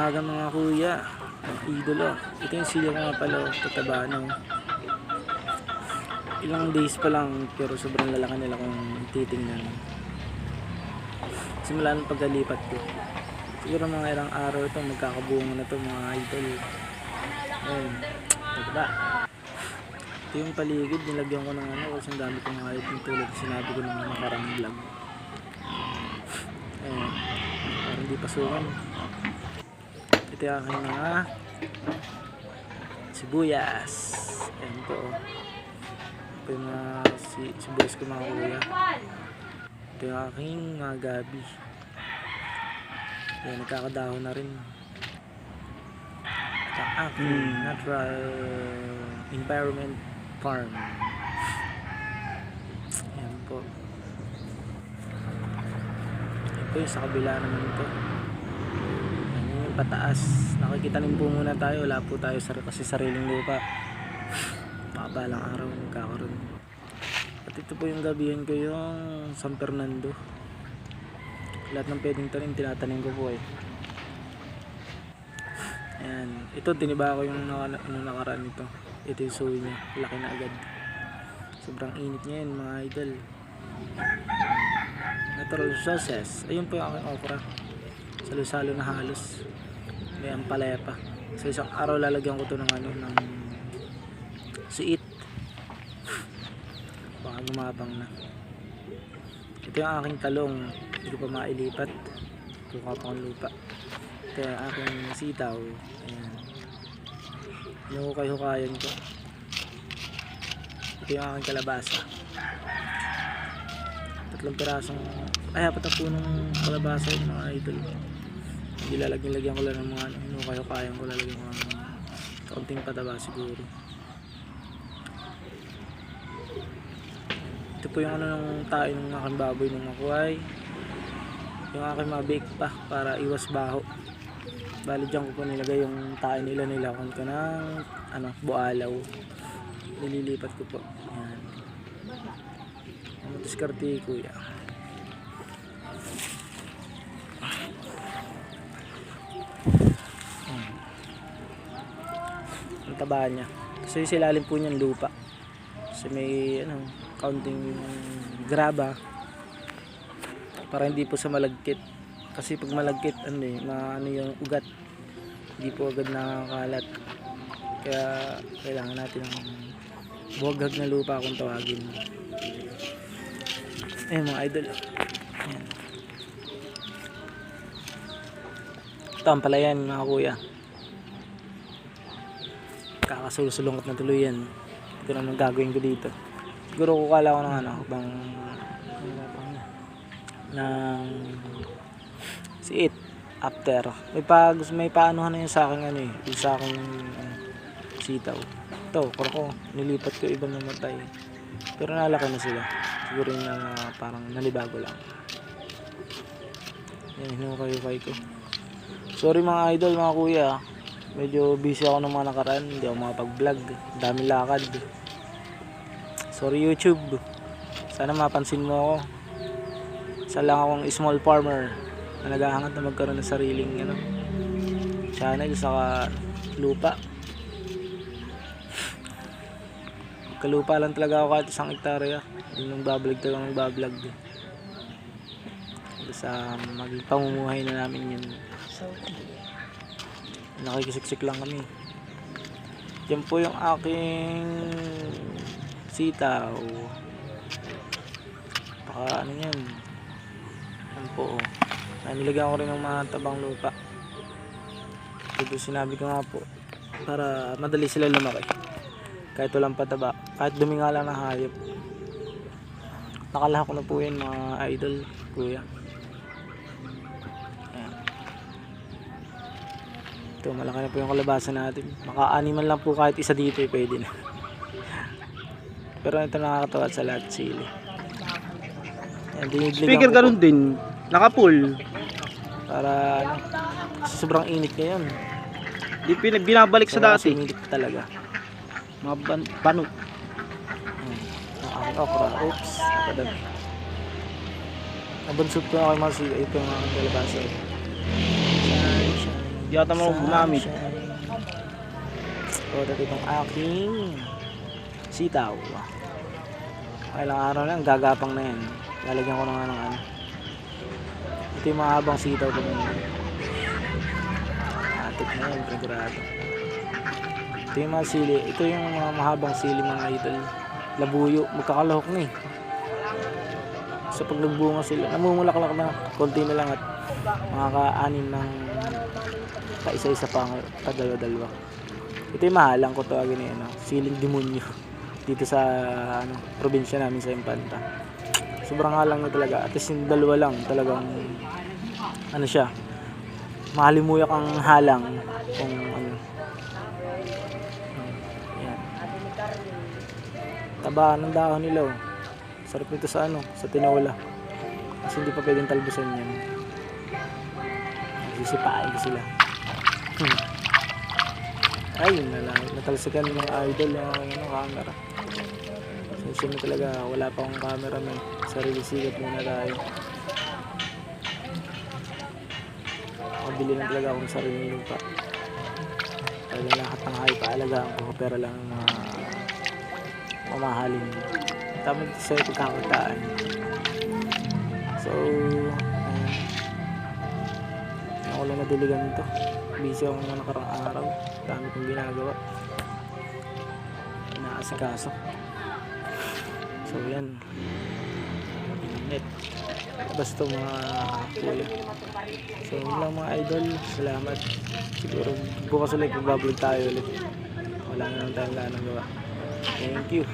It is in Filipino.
umaga mga kuya, idolo. Ito yung sili ko nga pala, tataba no. Ilang days pa lang pero sobrang lalaki nila kung titingnan. Simula ng pagkalipat ko. Siguro mga ilang araw ito magkakabunga na to mga idol. Ayun, tataba. Ito yung paligid, nilagyan ko ng ano kasi ang dami kong hayop yung tulad sinabi ko ng nakarang vlog. Ayun, parang hindi pasukan. Ito yung aking mga sibuyas. Ayan po. Ito yung mga sibuyas ko mga kuya. Ito yung aking mga gabi. Ayan, nagkakadahon na rin. Ito ang aking natural environment farm. Ayan po. Ayan po yung sa kabila naman ito. Pataas, nakikita rin po muna tayo, wala po tayo kasi sariling lupa. Makabalang araw magkakaroon. At ito po yung gabihan ko, yung San Fernando. Lahat ng pwedeng tanim tinatanim ko po eh. Ayan, ito tiniba ko yung nakaraan nito. Ito yung suwi niya, laki na agad. Sobrang init niya yun mga idol. Natural sauces. Ayun po yung aking okra, salo-salo na halos. May ampalaya pa. Sa isang araw lalagyan ko to ng ano, ng siit. Baka gumabang na. Ito yung aking talong, hindi ko pa mailipat. Kukuha pa ng lupa. Ito yung aking sitaw. Ayan. Hinukay-hukayan ko. Ito yung aking kalabasa. 3 pirasong, ay 4 na punong kalabasa yung mga idol. Hindi lagyan ko lang ng mga hinukay-hukayan ko, lalagyan ko ng kaunting pataba siguro. Ito po yung ano ng tayo ng aking baboy nung makuhay. Yung aking mabake pa para iwas baho. Bali dyan ko po nilagay yung tayo nila, nilakon ko ng ano, bualaw. Nililipat ko po. Ayan. Ang diskarte kuya. Ang taba niya. Kasi silalim po niyan lupa. Kasi may ano, kaunting graba para hindi po sa malagkit. Kasi pag malagkit ano yung ugat, hindi po agad nakakalat. Kaya kailangan natin ng buhaghag na lupa kung tawagin. Ayun mga idol. Ayan. Ito ang palayan mga kuya. Kakasulsulungot na tuloy yan. Ito naman gagawin ko dito. Siguro kukala ko ng ano bang ng siit after may paanohan na yun sa akin ano eh, yung sa akin sitaw. Ito ko nilipat ko, ibang namatay pero nalaki na sila, siguro yung na parang nalibago lang. Yan, hinukay ko. Sorry mga idol, mga kuya, medyo busy ako ng mga nakaraan, hindi ako makapag-vlog, daming lakad. Sorry YouTube, sana mapansin mo ako. Isa lang akong small farmer na naghahangat na magkaroon ng sariling ano, channel sa lupa. Kalupa lang talaga ako kahit 1 hektarya. Yung bablog talaga ng bablog. Sa maging pamumuhay na namin yun. Nakikisiksik lang kami. Yan po yung aking sitaw. Baka ano yan. Yan po. Nilagyan ko rin ng mga tabang lupa. Ito sinabi ko nga po. Para madali sila lumaki. Kahit walang pataba. Kahit duminga lang na hayop. Nakalahak ko na po yan mga idol, kuya. Ayan. Ito, malaki na po yung kalabasa natin. Maka-animal lang po kahit isa dito, pwede na. Pero ito nakakatawa sa lahat, sili. Ayan, speaker ganun din, naka-full. Para ano, sobrang init ngayon. Di binabalik sa dati. Init talaga. Mga banot. Ang okra. Oops. Napadami. Nabansot ko na kay mga sili. Ito yung mga kalabasa. Di ata mo gumamit. O, dati itong aking sitaw. Ilang araw lang, gagapang na yan. Lalagyan ko na nga ng ano. Ito yung mahabang sitaw ko ngayon. Atik na yan, sigurado. Ito yung mga sili. Ito yung mga mahabang sili mga idol. Labuyo, magkakalahok na eh. So pag nagbunga sila, namumulaklak na, konti na lang at makaka-anin ng kaisa-isa pa, kadalawa-dalawa. Ito yung mahalang ko tawagin na ano, siling demonyo dito sa ano, probinsya namin sa Infanta. Sobrang halang na talaga. At least yung dalawa lang talagang ano siya, mahalimuyak ang halang kung ano. Yan. Taba ng dahon nila oh. Sarap nito sa ano, sa tinola. Kasi hindi pa pwedeng talbusan yan. Sisipain ko sila. Ayun na lang, natalsikan ng mga idol yung ano, camera. Sensya na talaga, wala pa akong camera man. Sarili sigat muna tayo. Makabili lang talaga akong sarili lupa. Talagang lahat ng hay paalagaan ko, pero lang mga mamahalin. Tama sa pagkakataan. So, ayun. Ako lang nadiligan ito. Busy ako mga nakarang araw. Dami kong ginagawa. Inaasikaso. So, yan. Init. Basta mga kuya. So, yun lang mga idol. Salamat. Siguro bukas ulit magbablog tayo ulit. Wala na lang tayong gawa. Thank you.